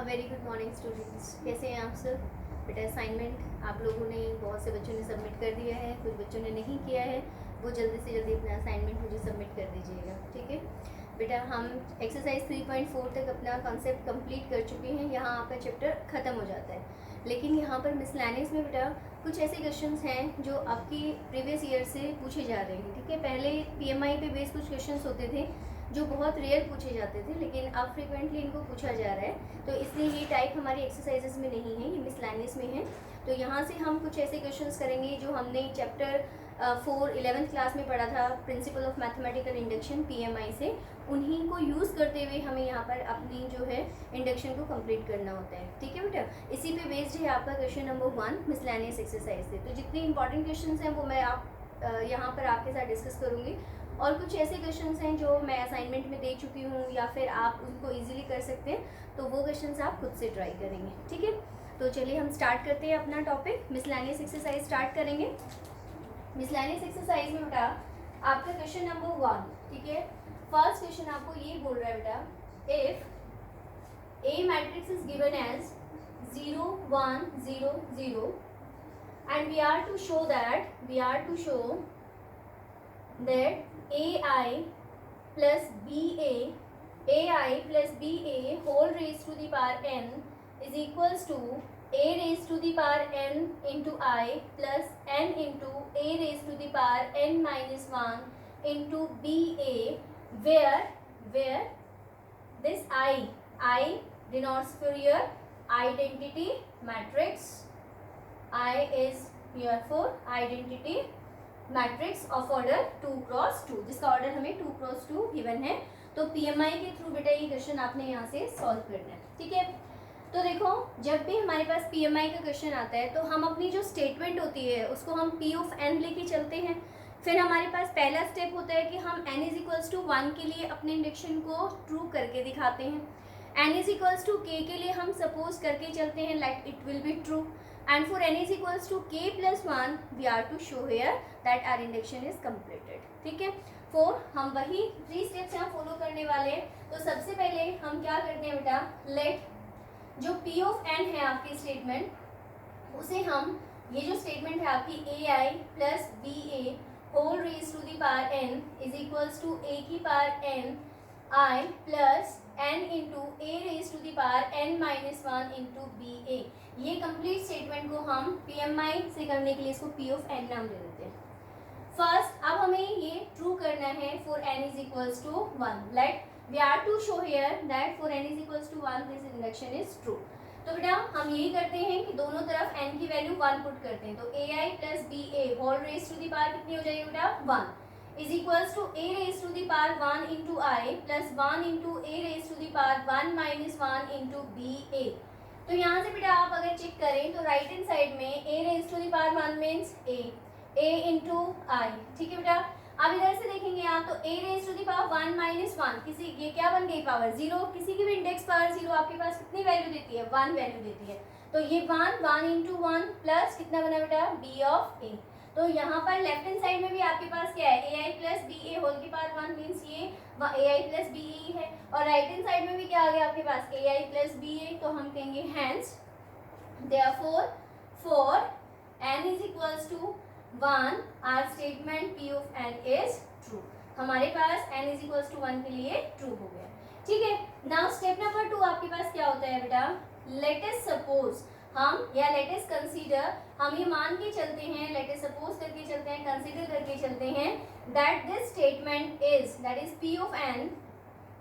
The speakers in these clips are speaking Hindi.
A very good morning students, कैसे हैं आप सब। बेटा असाइनमेंट आप लोगों ने, बहुत से बच्चों ने सबमिट कर दिया है, कुछ बच्चों ने नहीं किया है। वो जल्दी से जल्दी अपना असाइनमेंट मुझे सबमिट कर दीजिएगा, ठीक है। बेटा हम एक्सरसाइज 3.4 तक अपना कॉन्सेप्ट कंप्लीट कर चुके हैं। यहाँ आपका चैप्टर ख़त्म हो जाता है, लेकिन यहाँ पर मिसलैनियस में बेटा कुछ ऐसे क्वेश्चंस हैं जो आपकी प्रीवियस ईयर से पूछे जा रहे हैं, ठीक है। पहले पीएमआई पे बेस्ड कुछ क्वेश्चंस होते थे जो बहुत रेयर पूछे जाते थे, लेकिन अब फ्रिक्वेंटली इनको पूछा जा रहा है, तो इसलिए ये टाइप हमारी एक्सरसाइजेस में नहीं है, ये मिसलैनियस में है। तो यहाँ से हम कुछ ऐसे क्वेश्चंस करेंगे जो हमने चैप्टर 4 11th क्लास में पढ़ा था, principle of mathematical induction PMI से। उन्हीं को यूज़ करते हुए हमें यहाँ पर अपनी जो है इंडक्शन को कंप्लीट करना होता है, ठीक है बेटा। इसी पे बेस्ड है आपका क्वेश्चन नंबर 1 मिसलैनियस एक्सरसाइज से। तो जितने इंपॉर्टेंट क्वेश्चन हैं वो मैं यहाँ पर आपके साथ डिस्कस करूँगी, और कुछ ऐसे क्वेश्चंस हैं जो मैं असाइनमेंट में दे चुकी हूँ या फिर आप उनको इजीली कर सकते हैं, तो वो क्वेश्चंस आप खुद से ट्राई करेंगे, ठीक है। तो चलिए हम स्टार्ट करते हैं अपना टॉपिक, मिसलैनियस एक्सरसाइज स्टार्ट करेंगे। मिसलैनियस एक्सरसाइज में बेटा आपका क्वेश्चन नंबर 1, ठीक है। फर्स्ट क्वेश्चन आपको ये बोल रहा है बेटा, if A matrix is given as 0 1 0 0 and we are to show that AI plus BA whole raised to the power n is equals to a raised to the power n into I plus n into a raised to the power n minus 1 into BA, where this I denotes for your identity matrix. I is here for identity matrix of order 2x2, जिसका ऑर्डर हमें 2x2 गिवन है। तो पीएमआई के थ्रू बेटा ये क्वेश्चन आपने यहाँ से सॉल्व करना है, ठीक है। तो देखो, जब भी हमारे पास पीएमआई का क्वेश्चन आता है तो हम अपनी जो स्टेटमेंट होती है उसको हम पी ऑफ एन लेके चलते हैं। फिर हमारे पास पहला स्टेप होता है कि हम n इज इक्वल्स टू 1 के लिए अपने इंडक्शन को ट्रू करके दिखाते हैं। n is equals to k के लिए हम सपोज करके चलते हैं like it will be true, and for n is equals to k plus 1 we are to show here that our induction is completed, ठीक है। हम वही 3 स्टेप्स यहाँ फॉलो करने वाले हैं। तो सबसे पहले हम क्या करते हैं बेटा, लेट जो p ऑफ n है आपकी स्टेटमेंट, उसे हम, ये जो स्टेटमेंट है आपकी ai plus ba whole raise to the power n is equals to a की power n I plus n into a raise to the power n minus 1 into b a. ये कंप्लीट स्टेटमेंट को हम पीएमआई से करने के लिए इसको पी ऑफ n नाम दे देते हैं। फर्स्ट अब हमें ये ट्रू करना है for n is equals to 1, let we are to show here that for n is equals to 1 this induction is true. तो बेटा हम यही करते हैं कि दोनों तरफ n की वैल्यू 1 पुट करते हैं। तो ai plus b A whole raise to the power कितनी हो जाएगी बेटा, 1 is equals to a raised to the power 1 into I plus 1 into a raised to the power 1 minus 1 into ba। तो यहाँ से बेटा आप अगर चेक करें तो राइट हैंड साइड में a raised to the power 1 means a into I, ठीक है बेटा। अब इधर से देखेंगे आप तो a raised to the power 1 minus 1, किसी ये क्या बन गई पावर 0, किसी की भी इंडेक्स पावर 0 आपके पास कितनी वैल्यू देती है, 1 वैल्यू देती है। तो ये 1 into 1 प्लस कितना बना बेटा, b of a। तो यहाँ पर लेफ्ट हैंड साइड में भी आपके पास क्या है, ए i plus b A whole की पावर 1 मीन्स ये ए आई प्लस बी ए है, और राइट हैंड साइड में भी क्या आ गया आपके पास, ए आई प्लस बी ए। तो हम कहेंगे hence therefore for n is equals to 1 our statement p of n is true. हमारे पास n इज इक्वल्स टू 1 के लिए ट्रू हो गया, ठीक है। नाउ स्टेप नंबर 2 आपके पास क्या होता है बेटा, लेट अस सपोज, हम या लेट अस कंसीडर, हम ये मान के चलते हैं, लेट अस सपोज करके चलते हैं, कंसीडर करके चलते हैं that this statement is, that is p of n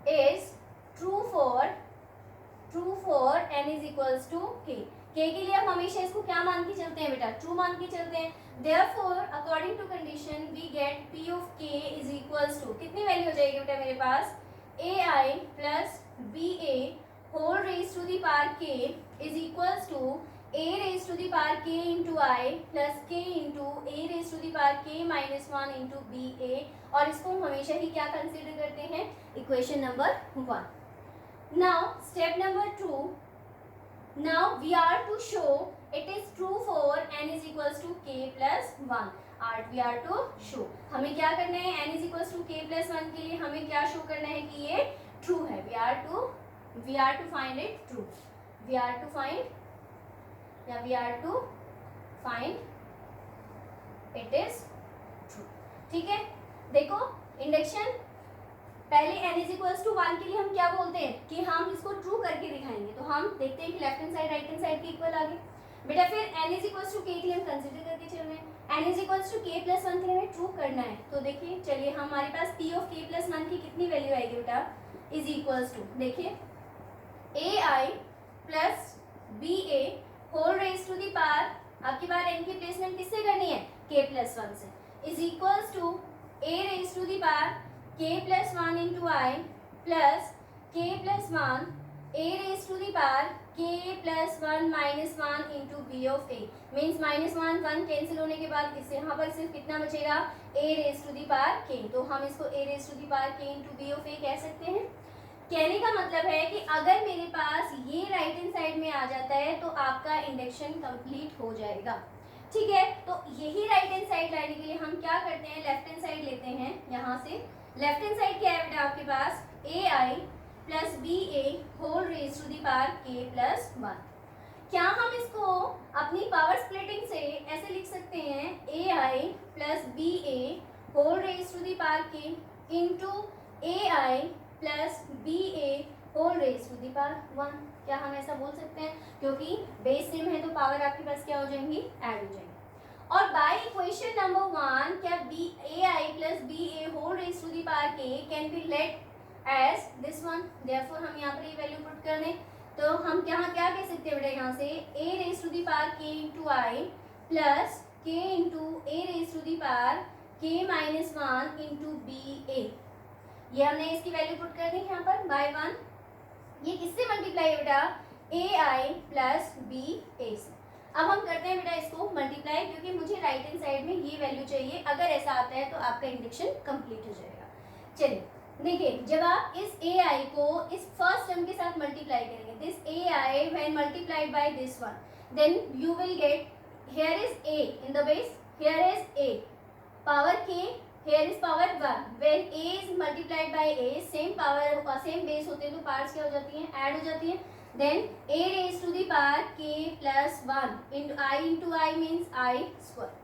is true for n is equals to k। k के लिए हम हमेशा इसको क्या मान के चलते हैं बेटा, ट्रू मान के चलते हैं। Therefore according to condition we get p of k is equals to, कितनी वैल्यू हो जाएगी बेटा मेरे पास, ai plus ba whole raised to the power k is equals to a raised to the power k into I plus k into a raised to the power k minus 1 into ba। और इसको हम हमेशा ही क्या कंसीडर करते हैं, equation number 1। Now step number 2, now we are to show it is true for n is equals to k plus 1। We are to show, हमें क्या करना है, n is equals to k plus 1 के लिए हमें क्या शो करना है कि ये ट्रू है। We are to find it true। We are to find it is true. ठीक है, देखो इंडक्शन पहले n इज इक्वल्स टू 1 के लिए हम क्या बोलते हैं कि हम इसको ट्रू करके दिखाएंगे। तो हम देखते हैं कि left hand side right hand side के इक्वल आ गए बेटा। फिर n is equals to k के लिए हम कंसीडर करके चल रहे हैं, n is equals to k plus 1 के लिए हमें ट्रू करना है। तो देखिए चलिए हमारे पास p ऑफ k प्लस 1 की कितनी वैल्यू आएगी बेटा, इज इक्वल्स टू देखिए ai plus ba whole raise to the power, आपकी बार n की प्लेसमेंट किससे करनी है, k प्लस 1 से, is equals to a raise to the power k plus 1 into i plus k plus 1 a raise to the power k plus 1 minus 1 into b of a, means minus 1 1 cancel होने के बाद इससे यहाँ पर सिर्फ कितना बचेगा, a raise to the power k। तो हम इसको a raise to the power k into b of a कह सकते हैं। कहने का मतलब है कि अगर मेरे पास ये राइट हैंड साइड में आ जाता है तो आपका इंडक्शन कंप्लीट हो जाएगा। ठीक है, तो यही राइट हैंड साइड लाने के लिए हम क्या करते हैं, लेफ्ट हैंड साइड लेते हैं। यहाँ से लेफ्ट हैंड साइड क्या है बेटा आपके पास, a i plus b A whole raise to the power k plus 1। क्या हम इसको अपनी पावर स्प्लिटिंग से ऐसे लिख सकते हैं, a i plus b A whole raise to the power k into a i plus b A whole raise to the power 1। क्या हम ऐसा बोल सकते हैं, क्योंकि बेस सेम है तो पावर आपके पास क्या हो जाएंगी, ऐड हो जाएंगी। और बाय इक्वेशन नंबर 1 क्या b A i plus b A whole raise to the power k can be let as this one. Therefore हम यहाँ पर ये वैल्यू पुट कर दें तो हम क्या कह सकते हैं बेटा, यहाँ से a raise to the power k into i plus k into a raise to the power k minus 1 into b a. ये हमने इसकी वैल्यू पुट कर दी यहाँ पर बाय 1। ये किससे मल्टीप्लाई है बेटा, ए आई प्लस बी ए से। अब हम करते हैं बेटा इसको मल्टीप्लाई, क्योंकि मुझे राइट हैंड साइड में ये वैल्यू चाहिए। अगर ऐसा आता है तो आपका इंडक्शन कंप्लीट हो जाएगा। चलिए देखिए, जब आप इस ए आई को इस फर्स्ट टर्म के साथ मल्टीप्लाई करेंगे, this a i when multiplied by this one, then you will get here is a in the base, here is a power k, here is power 1। when a is multiplied by a, same power same base होते हैं तो पावर्स क्या हो जाती हैं, ऐड हो जाती हैं। then a raised to the power k plus 1 into I into I means I square।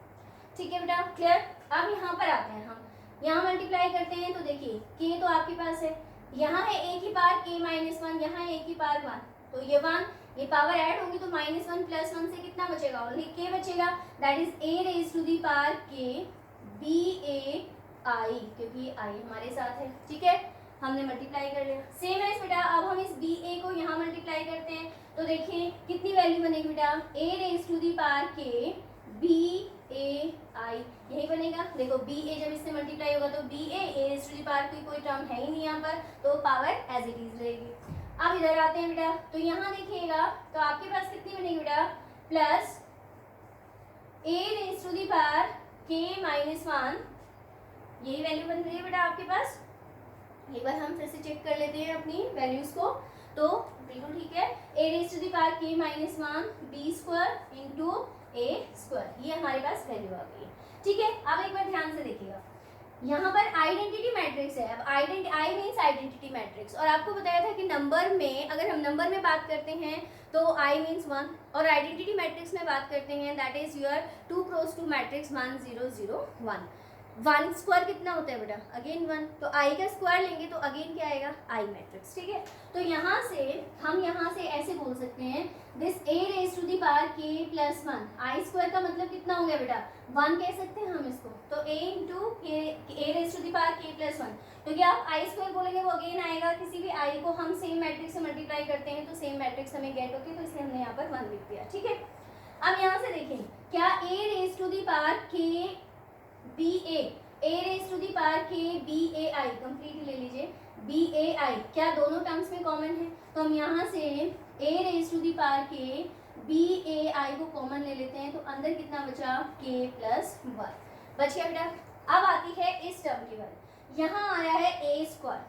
ठीक है बेटा, क्लियर। अब यहाँ पर आते हैं, हम यहाँ मल्टीप्लाई करते हैं तो देखिए k तो आपके पास है, यहाँ है a की पावर k माइनस 1, यहाँ है a की पावर 1, तो ये 1 ये पावर ऐड होगी तो माइनस 1 प्लस 1 से कितना बचेगा, ओनली k बचेगा, that is a raise to the power k B A i, क्योंकि आई हमारे साथ है। ठीक है, हमने मल्टीप्लाई कर लिया। सेम है बेटा, अब हम इस बी ए को यहाँ मल्टीप्लाई करते हैं तो देखिए कितनी वैल्यू बनेगी बेटा, ए raise to the power k B ए आई, यही बनेगा। देखो बी ए जब इससे मल्टीप्लाई होगा तो b A raise to the power की कोई टर्म है ही नहीं यहाँ पर, तो पावर एज इट इज रहेगी। अब इधर आते हैं बेटा, तो यहाँ देखिएगा तो आपके पास कितनी बनेगी बेटा, plus a raise to the power k minus 1, यही वैल्यू बन रही है बेटा आपके पास। एक बार हम फिर से चेक कर लेते हैं अपनी वैल्यूज को, तो बिल्कुल ठीक है, a raise to the power k minus 1 b square into a square, ये हमारे पास वैल्यू आ गई है। ठीक है, अब एक बार ध्यान से देखिएगा, यहाँ पर आइडेंटिटी मैट्रिक्स है। अब आई मीन्स आइडेंटिटी मैट्रिक्स, और आपको बताया था कि नंबर में, अगर हम नंबर में बात करते हैं तो i मीन्स 1, और आइडेंटिटी मैट्रिक्स में बात करते हैं that is your 2 cross 2 matrix 1 0 0 1। 1 square कितना होता है बेटा, अगेन 1, तो i का स्क्वायर लेंगे तो अगेन क्या आएगा, i मैट्रिक्स। ठीक है, तो यहाँ से हम यहाँ से ऐसे बोल सकते हैं this a raise to the power k plus 1, i square का मतलब कितना हो गया बेटा, 1 कह सकते हैं हम इसको, तो a into a raise to the power k plus 1, क्योंकि आप i स्क्वायर बोलेंगे वो अगेन आएगा। किसी भी i को हम सेम मैट्रिक्स से मल्टीप्लाई करते हैं तो सेम मैट्रिक्स हमें गेट होती है, तो इसलिए हमने यहाँ पर 1 लिख दिया। ठीक है, अब यहाँ से देखें, क्या a raise to the power k B A raise to the power k B A I, complete ले लीजिए, बी ए आई क्या दोनों टर्म्स में कॉमन है, तो हम यहाँ से a raise to the power k B A I को कॉमन ले लेते हैं, तो अंदर कितना बचा, k प्लस 1 बच गया बेटा। अब आती है इस टर्म की वैल्यू, यहाँ आया है a स्क्वायर।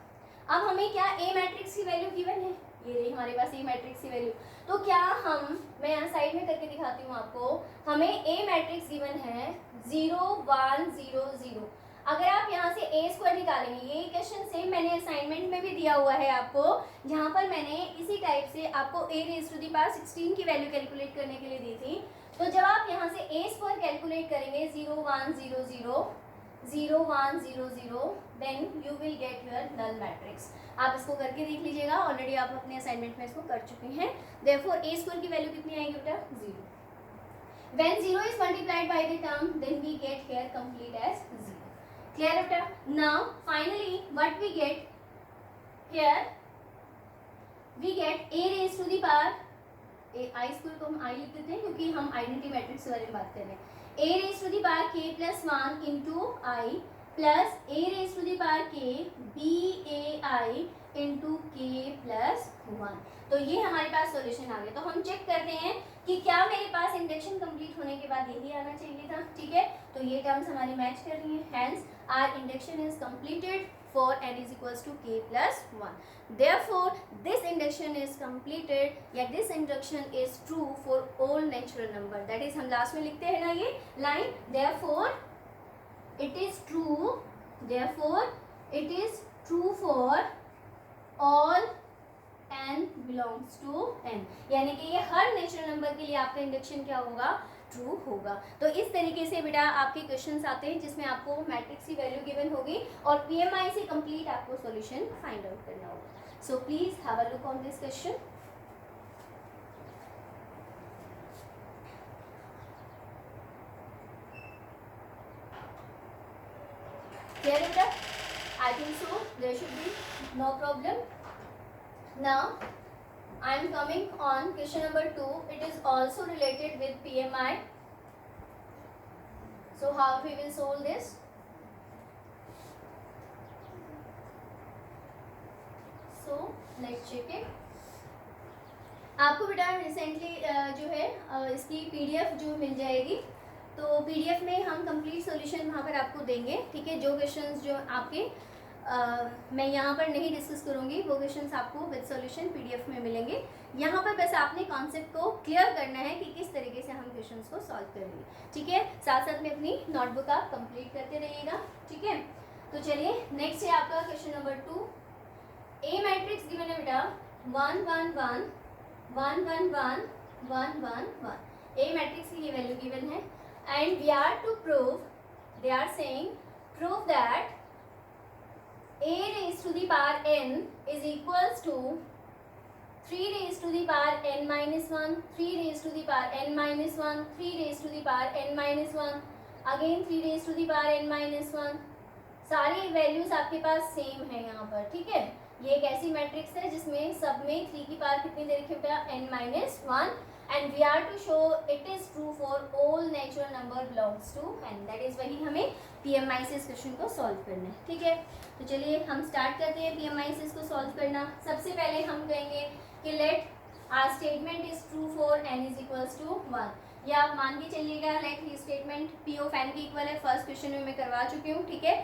अब हमें क्या a मैट्रिक्स की वैल्यू गिवन है, ये रही हमारे पास a मैट्रिक्स की वैल्यू, तो क्या हम, मैं यहाँ साइड में करके दिखाती हूँ आपको, हमें a मैट्रिक्स गिवन है 0 1 0 0। अगर आप यहाँ से ए स्क्वायर निकालेंगे, ये क्वेश्चन सेम मैंने असाइनमेंट में भी दिया हुआ है आपको, जहाँ पर मैंने इसी टाइप से आपको a raise to the power 16 की वैल्यू कैलकुलेट करने के लिए दी थी। तो जब आप यहाँ से a स्क्वायर कैलकुलेट करेंगे 0 1 0 0 0 1 0 0, then you will get your null matrix. आप इसको करके देख लीजिएगा, ऑलरेडी आप अपने असाइनमेंट में इसको कर चुके हैं। देयरफॉर a स्क्वायर की वैल्यू कितनी आएगी बेटा? 0। When 0 is multiplied by the term, then we get here complete as 0. Clear बेटा? Now finally what we get here, we get a raised to the power I square को हम आई लिख देते हैं क्योंकि हम आइडेंटिटी मैट्रिक्स के बारे में बात कर रहे हैं। a raised to the power k plus 1 into i plus a raised to the power k bai into k plus 1। तो ये हमारे पास सॉल्यूशन आ गया। तो हम चेक करते हैं कि क्या मेरे पास इंडक्शन कंप्लीट होने के बाद यही आना चाहिए था, ठीक है। तो ये टर्म्स हमारी मैच कर रही हैं, hence our induction is completed for n is equals to k plus 1. Therefore, this induction is completed, या this induction is true for all natural number. That is हम लास्ट में लिखते हैं ना ये line, therefore it is true, therefore it is true for all n belongs to n, यानी कि ये हर नेचुरल नंबर के लिए आपका इंडक्शन क्या होगा? ट्रू होगा। तो इस तरीके से बेटा आपके क्वेश्चंस आते हैं जिसमें आपको मैट्रिक्स की वैल्यू गिवन होगी और पीएमआई से कंप्लीट आपको सॉल्यूशन फाइंड आउट करना होगा। So please have a look on this question. Clear है बेटा? I think so there should be no problem. Now I am coming on question number 2. It is also related with PMI. So how we will solve this? So let's check it. आपको बेटा रिसेंटली जो है इसकी PDF जो मिल जाएगी, तो PDF में हम कंप्लीट सॉल्यूशन वहाँ पर आपको देंगे, ठीक है। जो क्वेश्चंस जो आपके मैं यहाँ पर नहीं डिस्कस करूँगी, वो क्वेश्चंस आपको विद सॉल्यूशन PDF में मिलेंगे। यहाँ पर बस आपने कॉन्सेप्ट को क्लियर करना है कि किस तरीके से हम क्वेश्चंस को सॉल्व करेंगे, ठीक है। साथ साथ में अपनी नोटबुक आप कंप्लीट करते रहिएगा, ठीक है। तो चलिए नेक्स्ट है आपका क्वेश्चन नंबर 2। ए मैट्रिक्स गिवन है बेटा 1 1 1 1 1 1 1 1 1। ए मैट्रिक्स की ये वैल्यू गिवन है and we are to prove, they are saying prove that a raised to the power n is equals to 3 raised to the power n minus 1, 3 raised to the power n minus 1, 3 raised to the power n minus 1, again 3 raised to the power n minus 1। सारी वैल्यूज आपके पास सेम है यहाँ पर, ठीक है। ये एक ऐसी मैट्रिक्स है जिसमें सब में 3 की पावर कितनी दे रखी है? n minus 1, and we are to show it is true for all natural number belongs to n। that is वही हमें PMI से इस क्वेश्चन को सॉल्व करना है, ठीक है। तो चलिए हम स्टार्ट करते हैं PMI से इसको सॉल्व करना। सबसे पहले हम कहेंगे कि let our statement is true for n is equals to 1। या आप मान के चलिएगा लेट ही स्टेटमेंट P ऑफ n के इक्वल है। फर्स्ट क्वेश्चन में मैं करवा चुकी हूँ, ठीक है।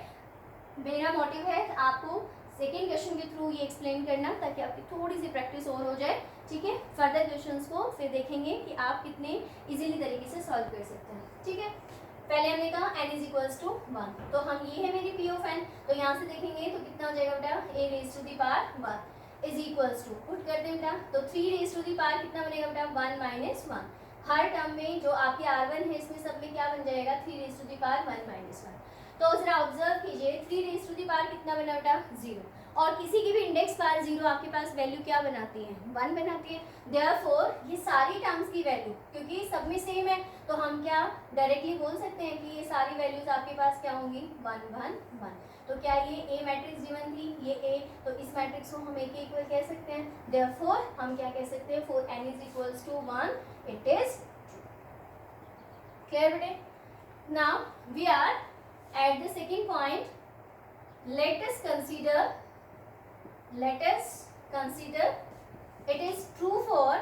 मेरा मोटिव है आपको सेकेंड क्वेश्चन के थ्रू ये एक्सप्लेन करना ताकि आपकी थोड़ी सी प्रैक्टिस और हो जाए, ठीक है। फर्दर क्वेश्चंस को फिर देखेंगे कि आप कितने इजीली तरीके से सॉल्व कर सकते हैं, ठीक है। पहले हमने कहा n इज इक्वल्स टू 1, तो हम ये है मेरी P ऑफ n, तो यहाँ से देखेंगे तो कितना हो जाएगा बेटा? a raise to the power 1 is equals to, put कर दें बेटा, तो 3 रेज टू दी पावर कितना बनेगा बेटा? 1 माइनस 1। हर टर्म में जो आपके R1 है इसमें सब में क्या बन जाएगा? 3 raise to the power 1 minus 1। तो जरा ऑब्जर्व कीजिए 3 रेज टू दी पावर कितना बना बेटा? 0। और किसी की भी इंडेक्स पावर 0 आपके पास वैल्यू क्या बनाती है? 1 बनाती है। देयरफॉर ये सारी टर्म्स की वैल्यू क्योंकि सब में सेम है, तो हम क्या डायरेक्टली बोल सकते हैं कि ये सारी वैल्यूज आपके पास क्या होंगी? 1 1 1। तो क्या ये ए मैट्रिक्स गिवन थी? ये ए, तो इस मैट्रिक्स को हम ए के इक्वल कह सकते हैं। देयरफॉर हम क्या कह सकते हैं? For n is equals to 1 it is clear बेटे। Now we are at the second point. Let us consider it is true for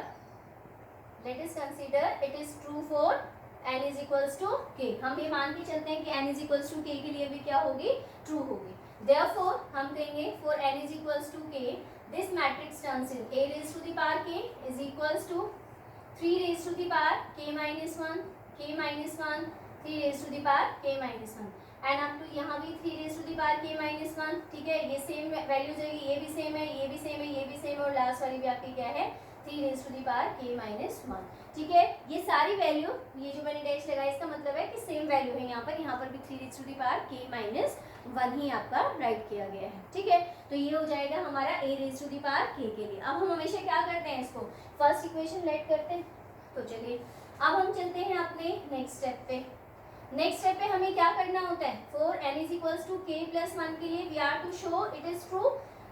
n is equals to k। हम ये मान के चलते हैं कि n is equals to k के लिए भी क्या होगी? ट्रू होगी। Therefore हम कहेंगे for n is equals to k, this matrix turns in a raised to the power k is equals to 3 raised to the power k minus 1, k minus 1, 3 raised to the power k minus 1। And up to यहाँ भी 3 raise to the power k minus 1, ठीक है। ये सेम वैल्यू जाएगी, ये भी सेम है, ये भी सेम है, ये भी सेम है, और लास्ट वाली भी आपकी क्या है 3 raise to the power k minus 1, ठीक है। ये सारी वैल्यू, ये जो मैंने डैश लगाया इसका मतलब है कि सेम वैल्यू है यहाँ पर भी 3 raise to the power k minus 1 ही आपका राइट किया गया है, ठीक है। तो ये हो जाएगा हमारा a raise to the power k के लिए। अब हम हमेशा क्या करते हैं, इसको फर्स्ट इक्वेशन लेट करते हैं। तो चलिए अब हम चलते हैं अपने नेक्स्ट स्टेप पे। नेक्स्ट स्टेप पे हमें क्या करना होता है, for n is equals to k plus 1 के लिए we are to show it is true.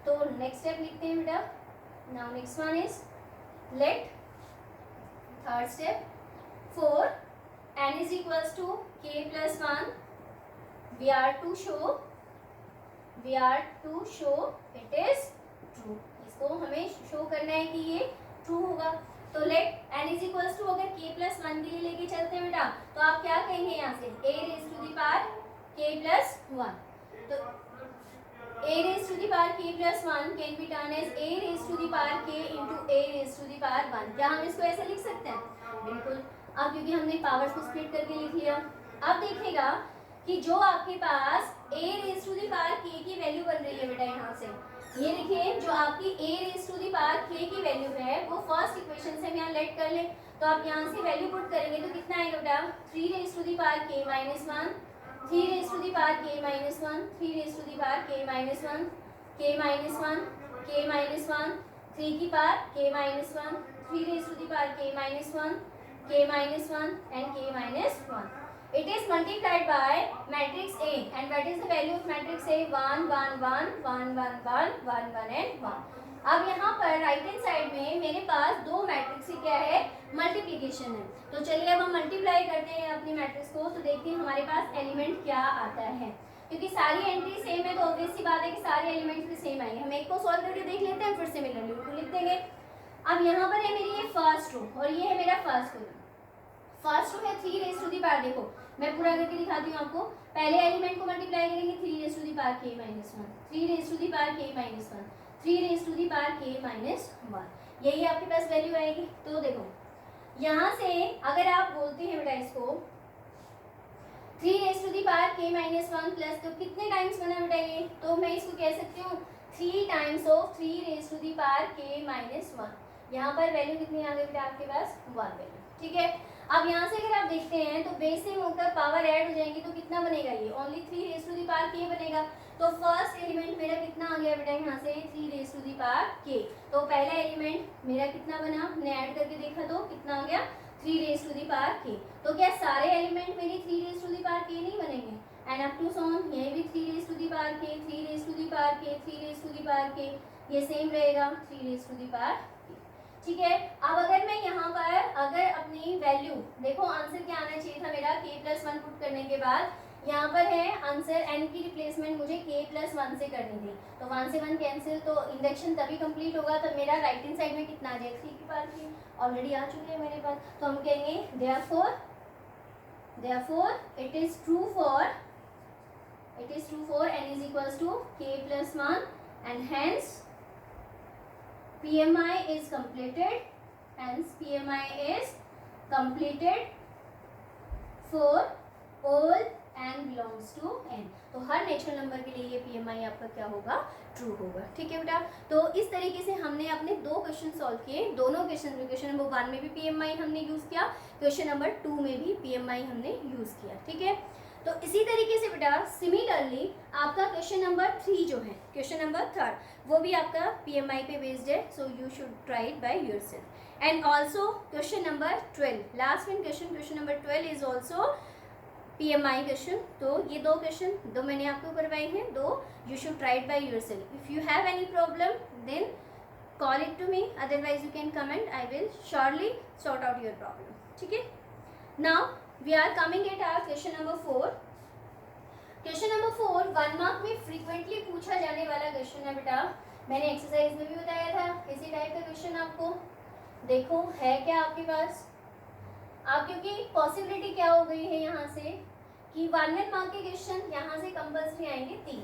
तो नेक्स्ट स्टेप लिखते हैं बेटा। Now next one is let third step for n is equals to k plus 1 we are to show it is true. इसको हमें शो करना है कि ये ट्रू होगा। तो let n is equals to अगर k प्लस 1 के लिए लेके चलते हैं बेटा, तो आप क्या कहेंगे यहाँ से a raise to the power k plus 1। तो a raise to the power k plus 1 can be turn as a raise to the power k into a raise to the power 1। क्या हम इसको ऐसे लिख सकते हैं? बिल्कुल। अब क्योंकि हमने पावर्स को स्प्लिट करके लिख लिया, अब देखिएगा कि जो आपके पास a raise to the power k की वैल्यू बन रही है बेटा, यहाँ से ये देखिए जो आपकी a raise to the power k की वैल्यू है वो फर्स्ट इक्वेशन से हम यहाँ लेट कर ले। तो आप यहाँ से वैल्यू पुट करेंगे तो कितना आएगा बेटा 3 raise to the power k minus 1, 3 raise to the power k minus 1, 3 raise to the power k minus 1, k minus 1, k minus 1, 3 की power k minus 1, 3 raise to the power k minus 1, k minus 1 and k minus 1. It is multiplied by matrix A, and what is the value of matrix A? 1 1 1 1 1 1 1 1 and 1. अब यहाँ पर राइट हैंड साइड में मेरे पास दो मैट्रिक्स की क्या है मल्टीप्लिकेशन है। तो चलिए अब हम मल्टीप्लाई करते हैं अपनी मैट्रिक्स को। तो देखते हैं हमारे पास एलिमेंट क्या आता है। क्योंकि सारी एंट्री सेम है तो ऑब्वियस सी बात है कि सारे एलिमेंट्स भी सेम आएंगे। हम एक को सॉल्व करके देख लेते हैं, फिर से मिलर को लिख देंगे। अब यहाँ पर है मेरी ये फर्स्ट रो और ये है मेरा फर्स्ट कॉलम। फर्स्ट रो है 3 रेज टू दी पावर, देखो मैं पूरा करके दिखाती हूँ आपको। पहले एलिमेंट को मल्टीप्लाई करेंगे 3 raise to the power k minus 1, 3 raise to the power k minus 1, 3 raise to the power k minus 1, यही आपके पास वैल्यू आएगी। तो देखो यहाँ से अगर आप बोलते हैं बेटा इसको 3 raise to the power k minus 1 plus, तो कितने टाइम्स बना बेटा ये? तो मैं इसको कह सकती हूँ 3 times of 3 raise to the power k minus 1। यहाँ पर वैल्यू कितनी आ गई बेटा आपके पास 1 वैल्यू, ठीक है। अब यहाँ से अगर आप देखते हैं तो बेस से होकर पावर ऐड हो जाएंगी तो कितना बनेगा ये? Only 3 raise to the power k बनेगा। तो फर्स्ट एलिमेंट मेरा कितना आ गया बेटा यहाँ से 3 raise to the power k। तो पहला एलिमेंट मेरा कितना बना, हमने ऐड करके देखा तो कितना आ गया 3 raise to the power k। तो क्या सारे एलिमेंट मेरे 3 raise to the power k नहीं बनेंगे? And up to so on, ये भी 3 raise to the power k, 3 raise to the power k, 3 raise to the power k, ये सेम रहेगा 3 raise to the power k, ठीक है। अब अगर मैं यहाँ पर अगर अपनी वैल्यू देखो, आंसर क्या आना चाहिए था मेरा k प्लस 1 पुट करने के बाद, यहाँ पर है आंसर n की रिप्लेसमेंट मुझे k प्लस 1 से करनी थी। तो 1 से 1 कैंसिल, तो इंडक्शन तभी कंप्लीट होगा तब मेरा राइट हैंड साइड में कितना आ जाएगा 3 की पावर k, ऑलरेडी आ चुके हैं मेरे पास। तो हम कहेंगे therefore it is true for n is equals to k plus 1 and hence PMI is completed, hence PMI is completed for all n belongs to n। तो हर नेचुरल नंबर के लिए ये PMI आपका क्या होगा, ट्रू होगा, ठीक है बेटा। तो इस तरीके से हमने अपने दो क्वेश्चन सॉल्व किए। दोनों क्वेश्चन नंबर 1 में भी PMI हमने यूज़ किया, क्वेश्चन नंबर 2 में भी PMI हमने यूज़ किया, ठीक है। तो इसी तरीके से बेटा सिमिलरली आपका क्वेश्चन नंबर 3 जो है, क्वेश्चन नंबर 3 वो भी आपका PMI पे बेस्ड है। So you should try it by yourself. And also question number 12, last one question number 12 is also PMI question. तो ये दो क्वेश्चन दो मैंने आपको करवाए हैं, though you should try it by yourself. If you have any problem then call it to me, otherwise you can comment, I will surely sort out your problem, ठीक है। नाउ we are coming at our question number 4। Question number 4 1 mark में फ्रीक्वेंटली पूछा जाने वाला क्वेश्चन है बेटा। मैंने एक्सरसाइज में भी बताया था इसी टाइप का क्वेश्चन आपको। देखो है क्या आपके पास, आप क्योंकि पॉसिबिलिटी क्या हो गई है यहाँ से कि 1 मार्क के क्वेश्चन यहाँ से कंपल्सरी आएंगे 3।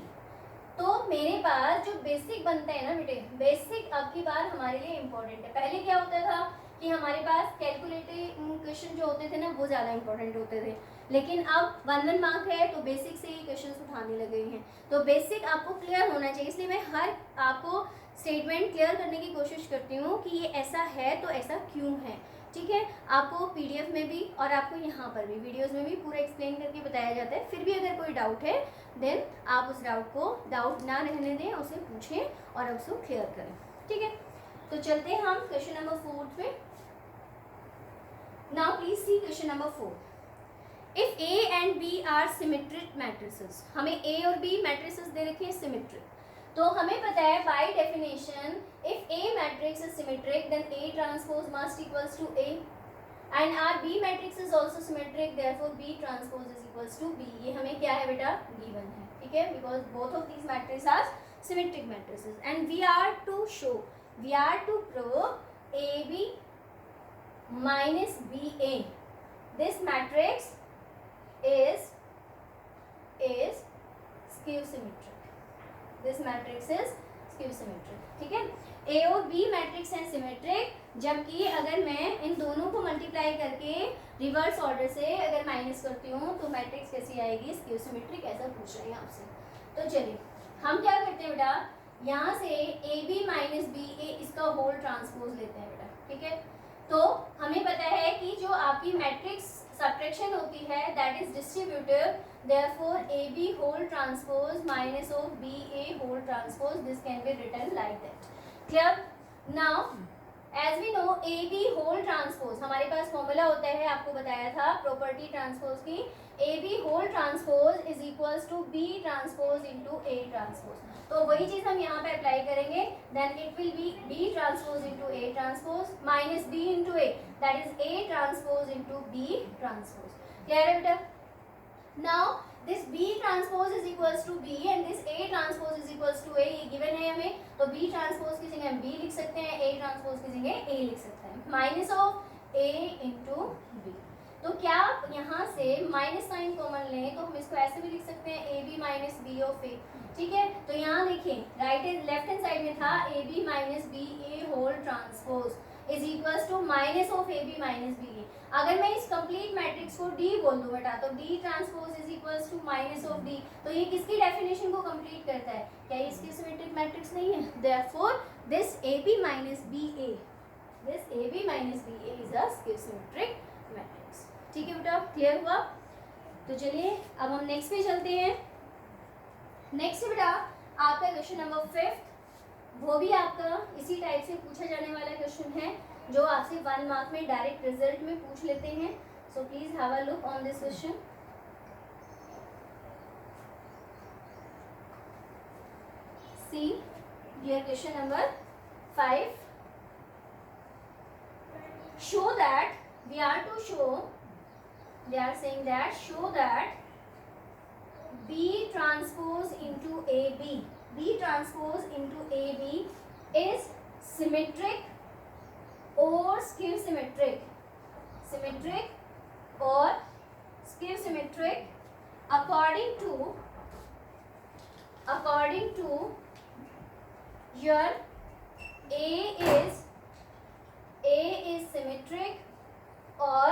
तो मेरे पास जो बेसिक बनता है ना बेटे, बेसिक अब की बार हमारे लिए इम्पोर्टेंट है। पहले क्या होता था कि हमारे पास कैलकुलेटिव क्वेश्चन जो होते थे ना वो ज़्यादा इंपॉर्टेंट होते थे, लेकिन अब 1 मार्क है तो बेसिक से ही क्वेश्चन उठाने लगे हैं, तो बेसिक आपको क्लियर होना चाहिए। इसलिए मैं हर आपको स्टेटमेंट क्लियर करने की कोशिश करती हूँ कि ये ऐसा है तो ऐसा क्यों है, ठीक है। आपको पीडीएफ में भी और आपको यहाँ पर भी वीडियोस में भी पूरा एक्सप्लेन करके बताया जाता है। फिर भी अगर कोई डाउट है देन आप उस डाउट को डाउट ना रहने दें, उसे पूछें और उसको क्लियर करें, ठीक है। तो चलते हैं हम क्वेश्चन नंबर 4 पे। Now please see question number 4। If A and B are symmetric matrices, हमें ए और बी मैट्रिसेस दे रखे हैं सिमेट्रिक, तो हमें पता है by definition if A matrix is symmetric then A transpose must equals to A and are B matrix is also symmetric therefore B transpose is equals to B. ये हमें क्या है बेटा, गिवन है, ठीक है, because both of these matrix are symmetric matrices and we are to prove A B minus BA. This matrix is skew symmetric. This matrix is skew symmetric. ठीक है, A और B मैट्रिक्स हैं सिमेट्रिक, जबकि अगर मैं इन दोनों को मल्टीप्लाई करके रिवर्स ऑर्डर से अगर माइनस करती हूँ तो मैट्रिक्स कैसी आएगी, स्क्यू सिमेट्रिक, ऐसा पूछ रहे हैं आपसे। तो चलिए हम क्या करते हैं बेटा, यहाँ से ए बी माइनस बी ए इसका होल ट्रांसपोज लेते हैं बेटा, ठीक है। तो हमें पता है कि जो आपकी मैट्रिक्स सब्ट्रैक्शन होती है that is distributive, therefore A B whole transpose minus of B A whole transpose, this can be written like that. Clear? Now as we know A B whole transpose, हमारे पास फॉर्मूला होता है, आपको बताया था प्रॉपर्टी ट्रांसपोज की, A B whole transpose is equals to B transpose into A transpose. तो वही चीज हम यहाँ पे अप्लाई करेंगे, then it will be B transpose into A transpose minus B into A, that is A transpose into B transpose. Clear है बेटा? Now this B transpose is equals to B and this A transpose is equals to A, ये गिवन है हमें, तो B ट्रांसपोज की जगह हम B लिख सकते हैं, A ट्रांसपोज की जगह A लिख सकते हैं, minus of A into B। तो क्या यहाँ से माइनस साइन कॉमन लें तो हम इसको ऐसे भी लिख सकते हैं a B minus b of a, ठीक है। तो यहाँ देखें राइट लेफ्ट हैंड साइड में था a B minus B A whole transpose is equals to minus of a B minus B a. अगर मैं इस कंप्लीट मैट्रिक्स को डी बोल दूं बेटा तो D transpose is equals to minus of D, तो ये किसकी डेफिनेशन को कंप्लीट करता है, क्या ये इसकी सिमेट्रिक मैट्रिक्स नहीं है? Therefore this A B minus B A, this A B minus B A is a skew symmetric matrix. ठीक है बेटा, क्लियर हुआ? तो चलिए अब हम नेक्स्ट पे चलते हैं। नेक्स्ट बेटा आपका क्वेश्चन नंबर 5, वो भी आपका इसी टाइप से पूछा जाने वाला क्वेश्चन है जो आपसे 1 मार्क में डायरेक्ट रिजल्ट में पूछ लेते हैं। सो please have a look on this question. See here question number 5, show that we are to show, they are saying that show that B transpose into AB, B transpose into AB is symmetric or skew symmetric, symmetric or skew symmetric according to your A is symmetric or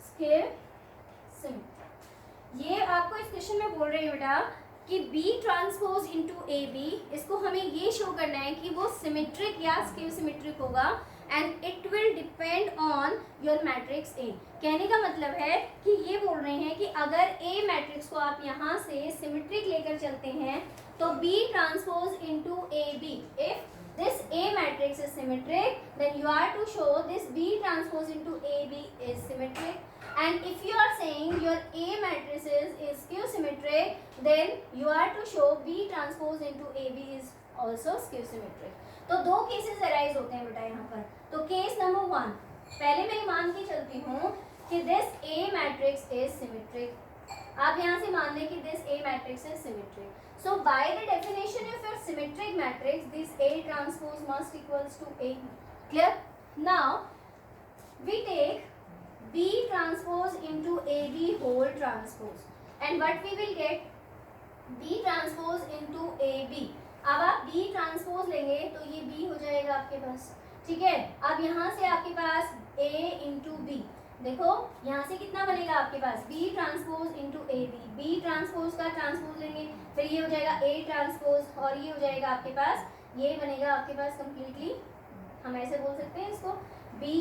skew symmetric। ये आपको इस क्वेश्चन में बोल रहे हैं बेटा कि B ट्रांसपोज इंटू ए बी, इसको हमें ये शो करना है कि वो सिमेट्रिक या स्क्यू सिमेट्रिक होगा and it will depend on your matrix A. कहने का मतलब है कि ये बोल रहे हैं कि अगर ए मैट्रिक्स को आप यहाँ से सिमेट्रिक लेकर चलते हैं तो B transpose into A B, if this A matrix is symmetric then you are to show this B transpose into AB is symmetric, and if you are saying your A matrices is skew symmetric then you are to show B transpose into AB is also skew symmetric। तो दो केसेस अराइज होते हैं बेटा यहाँ पर। तो केस नंबर 1, पहले मैं मान के चलती हूँ कि this A matrix is symmetric, आप यहाँ से मान लें कि this A matrix is symmetric। So by the definition of your symmetric matrix, this A transpose must equals to A. Clear? Now we take B transpose into AB whole transpose, and what we will get? B transpose into AB। अब आप B transpose लेंगे तो ये B हो जाएगा आपके पास, ठीक है। अब यहाँ से आपके पास A into B, देखो यहाँ से कितना बनेगा आपके पास बी ट्रांसपोज इंटू ए बी, बी ट्रांसपोज का ट्रांसपोज लेंगे, फिर ये हो जाएगा ए ट्रांसपोज और ये हो जाएगा आपके पास, ये बनेगा आपके पास कम्प्लीटली, हम ऐसे बोल सकते हैं इसको बी,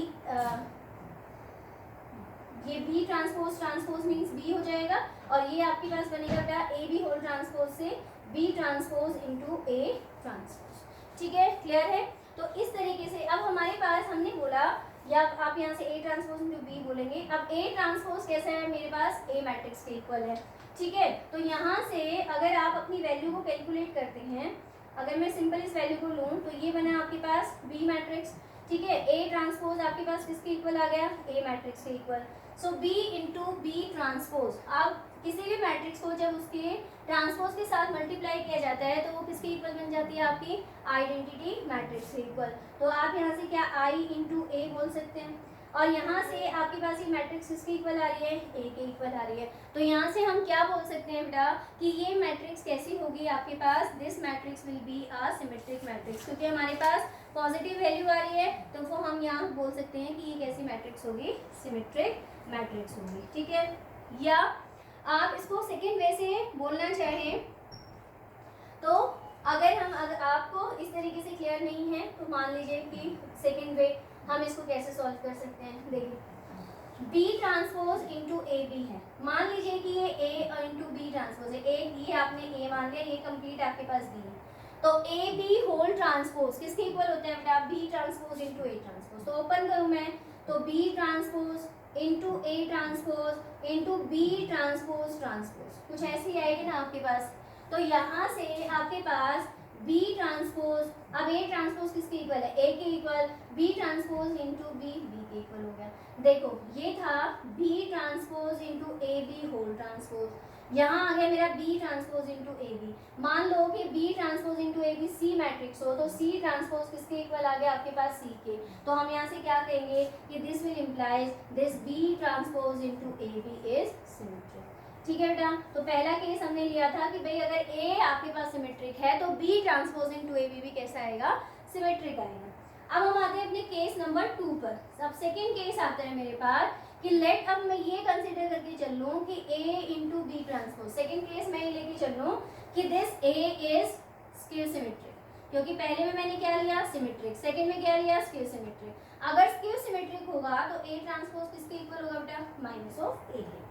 ये B transpose, transpose means B हो जाएगा और ये आपके पास बनेगा क्या ए बी होल ट्रांसपोज से B transpose into A transpose. ठीक है, क्लियर है। तो इस तरीके से अब हमारे पास हमने बोला, या आप यहाँ से ए ट्रांसपोज इंटू बी बोलेंगे। अब ए ट्रांसपोज कैसा है मेरे पास, ए मैट्रिक्स के इक्वल है। ठीक है, तो यहाँ से अगर आप अपनी वैल्यू को कैलकुलेट करते हैं, अगर मैं सिंपल इस वैल्यू को लूँ तो ये बना आपके पास बी मैट्रिक्स। ठीक है, ए ट्रांसपोज आपके पास किसके इक्वल आ गया, ए मैट्रिक्स के इक्वल। सो बी इंटू बी ट्रांसपोज, आप किसी भी मैट्रिक्स को जब उसके ट्रांसपोज के साथ मल्टीप्लाई किया जाता है तो वो किसके इक्वल बन जाती है, आपकी आइडेंटिटी मैट्रिक्स के इक्वल। तो आप यहाँ से क्या आई इंटू ए बोल सकते हैं और यहाँ से आपके पास ये मैट्रिक्स किसके इक्वल आ रही है, ए के इक्वल आ रही है। तो यहाँ से हम क्या बोल सकते हैं बेटा कि ये मैट्रिक्स कैसी होगी आपके पास, this matrix will be a symmetric matrix, क्योंकि हमारे पास पॉजिटिव वैल्यू आ रही है तो वो हम यहाँ बोल सकते हैं कि ये कैसी मैट्रिक्स होगी, सिमेट्रिक मैट्रिक्स होगी। ठीक है, या आप इसको सेकेंड वे से बोलना चाहें तो अगर आपको इस तरीके से क्लियर नहीं है तो मान लीजिए कि सेकेंड वे हम इसको कैसे सॉल्व कर सकते हैं। देखिए बी ट्रांसपोज इंटू ए बी है, मान लीजिए कि ये ए इंटू बी ट्रांसपोज है, ये आपने ए मान लिया, ये कंप्लीट आपके पास बी है। तो ए बी होल ट्रांसपोज किसके इक्वल होता है बेटा, B transpose into A transpose. तो ओपन करूँ मैं तो B transpose into A transpose into B transpose transpose, कुछ ऐसी आएगी ना आपके पास। तो यहाँ से आपके पास बी ट्रांसपोज, अब ए ट्रांसपोज किसके इक्वल है, ए के equal, B transpose into B, B के इक्वल हो गया। देखो ये था बी ट्रांसपोज इंटू ए बी होल ट्रांसपोज, यहाँ आ गया मेरा बी ट्रांसपोज इंटू ए बी। मान लो कि बी ट्रांसपोज इंटू ए बी सी मैट्रिक्स हो तो सी ट्रांसपोज किसके इक्वल आ गया आपके पास, सी के। तो हम यहाँ से क्या कहेंगे कि this will implies this B transpose into A B is symmetric. ठीक है बेटा, तो पहला केस हमने लिया था कि भाई अगर ए आपके पास सिमेट्रिक है तो बी ट्रांसपोज इंटू ए बी भी कैसा आएगा, सिमेट्रिक आएगा। अब हम आते हैं अपने केस नंबर 2 पर। अब सेकेंड केस आता है मेरे पास कि लेट, अब मैं ये कंसिडर करके चल लूँ कि a into B transpose, second case मैं ये लेके चल लूँ कि this a is skew symmetric, क्योंकि पहले में मैंने क्या लिया, सिमेट्रिक, सेकेंड में क्या लिया, स्क्यू सिमेट्रिक। अगर स्क्यू सिमेट्रिक होगा तो ए ट्रांसपोज किसके इक्वल होगा बेटा, माइनस ऑफ ए के।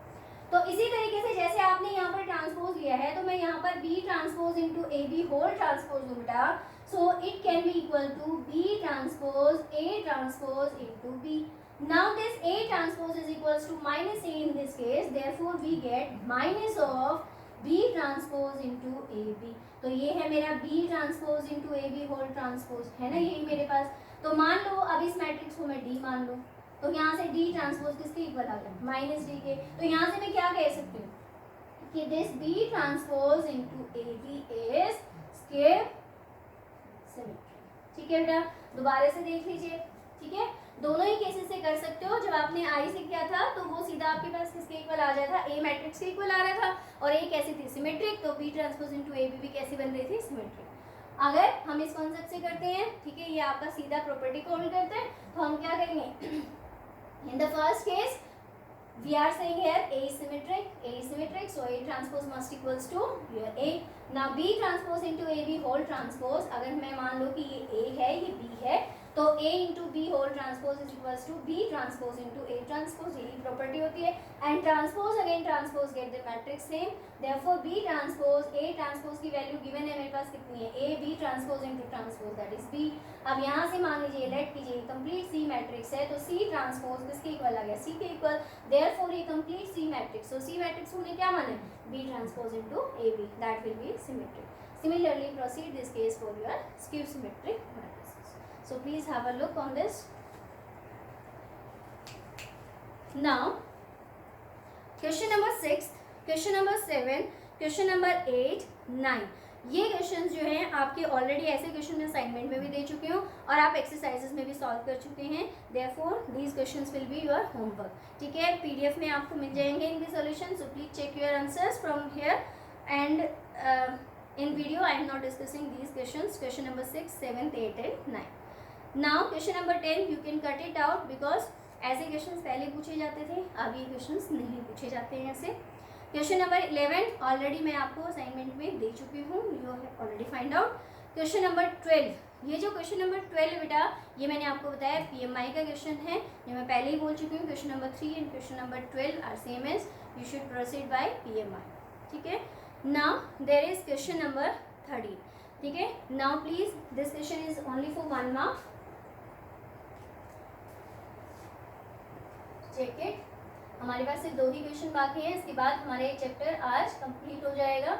तो इसी तरीके से जैसे आपने यहाँ पर ट्रांसपोज लिया है तो मैं यहाँ पर बी ट्रांसपोज इंटू ए बी होल ट्रांसपोज लूँ बेटा, so it can be equal to B transpose A transpose into B. Now this A transpose is equals to minus A in this case, therefore we get minus of B transpose into AB। तो ये है मेरा B transpose into AB whole transpose, है ना यही मेरे पास। तो मान लो अब इस मैट्रिक्स को मैं D मान लूँ तो यहाँ से D ट्रांसपोज किसके इक्वल आ गया, माइनस D के। तो यहाँ से मैं क्या कह सकती हूँ कि this B transpose into AB is square symmetry। ठीक है बेटा, दोबारा से देख लीजिए। ठीक है, दोनों ही केसेस से कर सकते हो। जब आपने आई से किया था तो वो सीधा आपके पास किसके इक्वल आ जाता था, ए मैट्रिक्स के इक्वल आ रहा था, और ए कैसी थी, सिमेट्रिक, तो B transpose into A B कैसी बन रही थी, सिमेट्रिक। अगर हम इस कॉन्सेप्ट से करते हैं, ठीक है, ये आपका सीधा प्रॉपर्टी को होल्ड करते हैं, तो हम क्या करेंगे, in the first case we are saying here A is symmetric, so A transpose must equals to here A. Now B transpose into AB whole transpose, अगर मैं मान लो कि ये A है, ये B है, तो A into B whole transpose is equals to B transpose into A transpose, यही प्रॉपर्टी होती है। And transpose again transpose get the matrix same, therefore B transpose A transpose की वैल्यू गिवन है मेरे पास कितनी है, A B transpose into transpose that is B। अब यहाँ से मान लीजिए लेट कीजिए कंप्लीट C मैट्रिक्स है, तो C ट्रांसपोज किसके इक्वल आ गया, C के इक्वल, therefore ये complete C matrix, so C matrix होने क्या माने, B transpose into AB, that will be symmetric। Similarly proceed this case for your skew symmetric matrices। So please have a look on this। Now question number 6, question number 7, question number 8, 9, ये क्वेश्चंस जो हैं आपके ऑलरेडी ऐसे क्वेश्चन में असाइनमेंट में भी दे चुके हो और आप एक्सरसाइजेस में भी सॉल्व कर चुके हैं। Therefore these questions will be your homework. ठीक है, पीडीएफ में आपको मिल जाएंगे इनके solution, so please check your answers from here and in video I am not discussing these questions, question number 6, 7, 8 and 9. Now question number 10 you can cut it out because ऐसे क्वेश्चंस पहले पूछे जाते थे, अब ये क्वेश्चंस नहीं पूछे जाते हैं ऐसे। क्वेश्चन नंबर 11 ऑलरेडी मैं आपको असाइनमेंट में दे चुकी हूँ, you have already find out. Question number 12, ये जो क्वेश्चन नंबर 12 बेटा, ये मैंने आपको बताया PMI का क्वेश्चन है, ये मैं पहले ही बोल चुकी हूँ। Question number 3 and question number 12 are same as, you should proceed by PMI, ठीक है। Now there is question number 13, ठीक है। Now please this question is only for 1 mark, check it. हमारे पास सिर्फ 2 ही क्वेश्चन बाकी हैं, इसके बाद हमारा ये चैप्टर आज कंप्लीट हो जाएगा,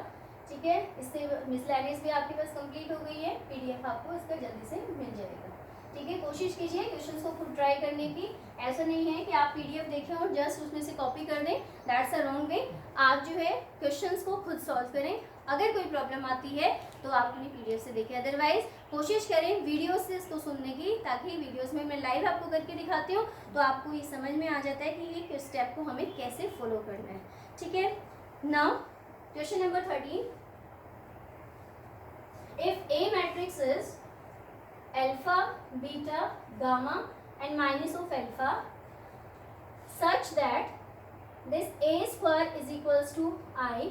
ठीक है। इससे मिसलेनियस भी आपके पास कंप्लीट हो गई है, PDF आपको इसका जल्दी से मिल जाएगा, ठीक है। कोशिश कीजिए क्वेश्चंस को खुद ट्राई करने की, ऐसा नहीं है कि आप PDF देखें और जस्ट उसमें से कॉपी कर दें, दैट्स अ रॉन्ग वे। आप जो है क्वेश्चंस को खुद सॉल्व करें, अगर कोई प्रॉब्लम आती है तो आप अपनी PDF से देखें, अदरवाइज कोशिश करें वीडियोस से इसको सुनने की, ताकि वीडियोस में मैं लाइव आपको करके दिखाती हूँ तो आपको ये समझ में आ जाता है कि ये स्टेप को हमें कैसे फॉलो करना है, ठीक है। Now question number 13, if A matrix is alpha, beta, gamma and minus of alpha such that this A square is equals to I,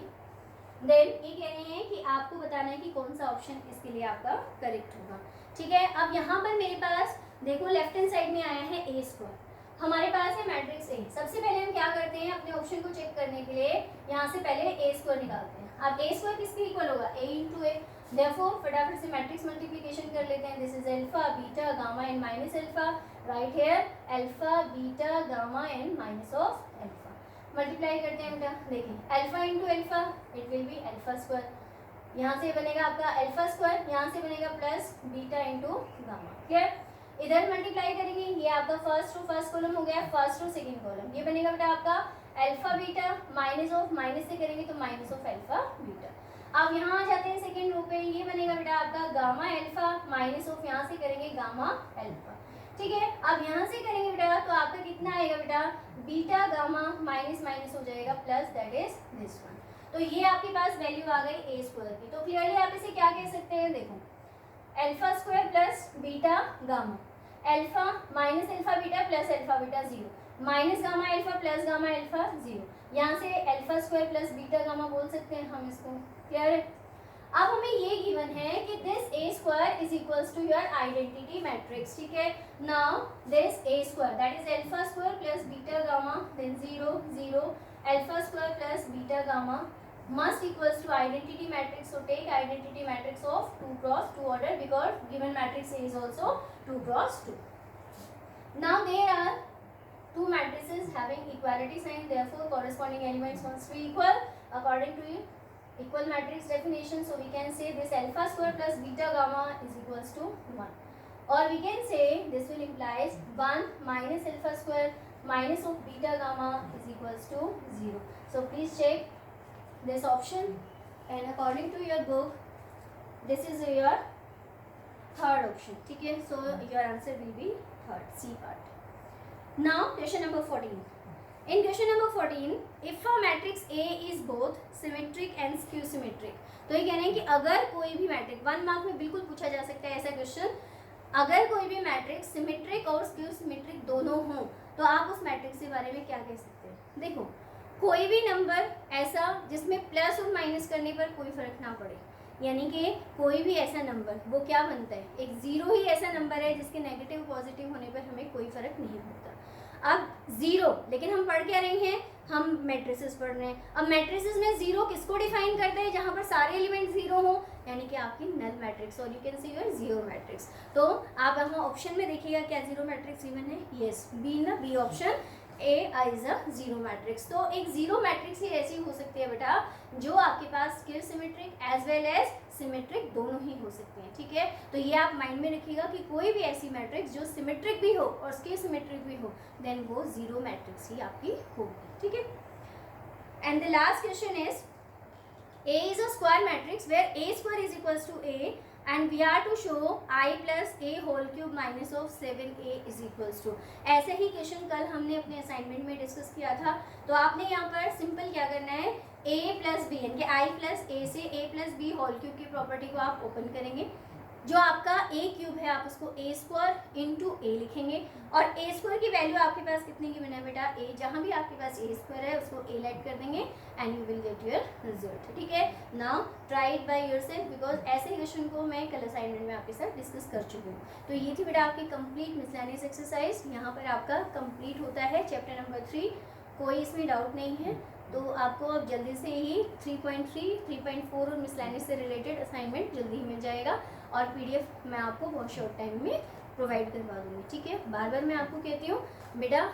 then ये कह रहे हैं कि आपको बताना है कि कौन सा ऑप्शन इसके लिए आपका करेक्ट होगा, ठीक है। अब यहाँ पर मेरे पास देखो लेफ्ट हैंड साइड में आया है A स्क्वायर, हमारे पास है मैट्रिक्स A। सबसे पहले हम क्या करते हैं, अपने ऑप्शन को चेक करने के लिए यहाँ से पहले A स्क्वायर निकालते हैं। अब A स्क्वायर किसके इक्वल होगा, A इंटू A, देयरफॉर फटाफट से मैट्रिक्स मल्टीप्लिकेशन कर लेते हैं। This is alpha, beta, gamma and minus alpha, right here alpha, beta, gamma and minus of alpha. Multiply करते हैं बेटा, देखिए alpha into alpha it will be alpha square, यहाँ से बनेगा आपका अल्फा स्क्वायर, यहाँ से बनेगा plus beta into gamma, clear. इधर मल्टीप्लाई करेंगे, ये आपका फर्स्ट रो फर्स्ट कॉलम हो गया, फर्स्ट रो सेकंड कॉलम, ये बनेगा बेटा आपका alpha beta, minus of minus से करेंगे तो माइनस ऑफ अल्फा बीटा। अब यहाँ आ जाते हैं सेकंड रो पे, ये बनेगा बेटा आपका गामा अल्फा, माइनस ऑफ यहाँ से करेंगे गामा अल्फा, ठीक है। अब यहाँ से करेंगे बेटा तो आपका कितना आएगा बेटा, बीटा गामा माइनस माइनस हो जाएगा plus, that is this one. तो ये आपके पास वैल्यू आ गई A स्क्वायर की। तो क्लियरली आप इसे क्या कह सकते हैं, देखो alpha square plus beta gamma, alpha minus alpha beta plus alpha beta 0, minus gamma alpha plus gamma alpha 0, यहाँ से alpha square plus beta gamma बोल सकते हैं हम इसको, क्लियर है। अब हमें ये गिवन है कि this A square is equals to your identity matrix, ठीक है। Now this A square that is alpha square plus beta gamma then 0 0 alpha square plus beta gamma must equals to identity matrix, so take identity matrix of 2 cross 2 order because given matrix A is also 2 cross 2. Now there are two matrices having equality sign, therefore corresponding elements must be equal according to equal matrix definition. So we can say this alpha square plus beta gamma is equals to 1, or we can say this will implies 1 minus alpha square minus of beta gamma is equals to 0. So please check this option, and according to your book this is your third option, ठीक है। So your answer will be third, C part. Now question number 14. In question number 14, if a matrix A is both symmetric and skew symmetric, तो ये कह रहे हैं कि अगर कोई भी मैट्रिक्स 1 मार्क में बिल्कुल पूछा जा सकता है ऐसा क्वेश्चन, अगर कोई भी मैट्रिक्स सिमेट्रिक और स्क्यू सिमेट्रिक दोनों हों तो आप उस मैट्रिक्स के बारे में क्या कह सकते हैं। देखो कोई भी नंबर ऐसा जिसमें प्लस और माइनस करने पर कोई फर्क ना पड़े, यानी कि कोई भी ऐसा नंबर वो क्या बनता है, एक जीरो ही ऐसा नंबर है जिसके नेगेटिव पॉजिटिव होने पर हमें कोई फर्क नहीं पड़ता। अब जीरो, लेकिन हम पढ़ क्या रहे हैं, हम मैट्रिसेस पढ़ रहे हैं। अब मैट्रिसेस में जीरो किसको डिफाइन करते हैं, जहाँ पर सारे एलिमेंट जीरो हो, यानी कि आपकी नल मैट्रिक्स, और you can see your zero matrix. तो आप यहाँ ऑप्शन में देखिएगा क्या जीरो मैट्रिक्स इवन है, यस बी ना, B option A is a zero matrix. तो एक जीरो मैट्रिक्स ही ऐसी हो सकती है बेटा जो आपके पास square symmetric as well as symmetric दोनों ही हो सकते हैं, ठीक है। तो ये आप माइंड में रखिएगा कि कोई भी ऐसी मैट्रिक्स जो सिमेट्रिक भी हो और स्क्वायर सिमेट्रिक भी हो, देन वो जीरो मैट्रिक्स ही आपकी होगी, ठीक है। And the last question is A is a square matrix where A square is equals to A and we are to show I plus A whole cube minus of 7A is equals to। ऐसे ही क्वेश्चन कल हमने अपने असाइनमेंट में डिस्कस किया था। तो आपने यहाँ पर सिंपल क्या करना है, A प्लस बी यानी कि I प्लस A से A plus B whole cube की प्रॉपर्टी को आप ओपन करेंगे। जो आपका a क्यूब है आप उसको a स्क्वायर इंटू ए लिखेंगे, और a स्क्वायर की वैल्यू आपके पास कितने की बना है बेटा, a, जहाँ भी आपके पास a स्क्वायर है उसको a ऐड कर देंगे and you will get your result. ठीक है, now try it by yourself, because ऐसे क्वेश्चन को मैं कल असाइनमेंट में आपके साथ डिस्कस कर चुकी हूँ। तो ये थी बेटा आपकी कंप्लीट मिसलेनियस एक्सरसाइज, यहाँ पर आपका कंप्लीट होता है चैप्टर नंबर 3, कोई इसमें डाउट नहीं है। तो आपको अब जल्दी से ही 3.3, 3.4 और मिसलेनियस से रिलेटेड असाइनमेंट जल्दी ही मिल जाएगा, और पीडीएफ मैं आपको बहुत शॉर्ट टाइम में प्रोवाइड करवा दूँगी। ठीक है, बार बार मैं आपको कहती हूँ बेटा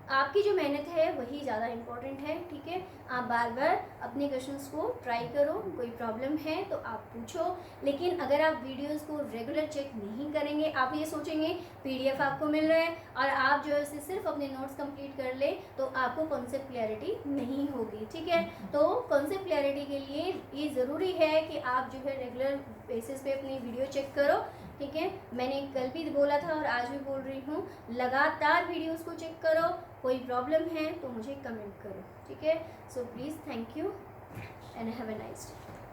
आपकी जो मेहनत है वही ज़्यादा इम्पोर्टेंट है। ठीक है, आप बार बार अपने क्वेश्चंस को ट्राई करो, कोई प्रॉब्लम है तो आप पूछो, लेकिन अगर आप वीडियोस को रेगुलर चेक नहीं करेंगे, आप ये सोचेंगे पीडीएफ आपको मिल रहा है और आप जो है उसे सिर्फ अपने नोट्स कंप्लीट कर ले, तो आपको कॉन्सेप्ट क्लैरिटी नहीं होगी। ठीक है, तो कॉन्सेप्ट क्लैरिटी के लिए ये ज़रूरी है कि आप जो है रेगुलर बेसिस पे अपनी वीडियो चेक करो। ठीक है, मैंने कल भी बोला था और आज भी बोल रही हूँ, लगातार वीडियोस को चेक करो, कोई प्रॉब्लम है तो मुझे कमेंट करो। ठीक है, so please thank you and have a nice day.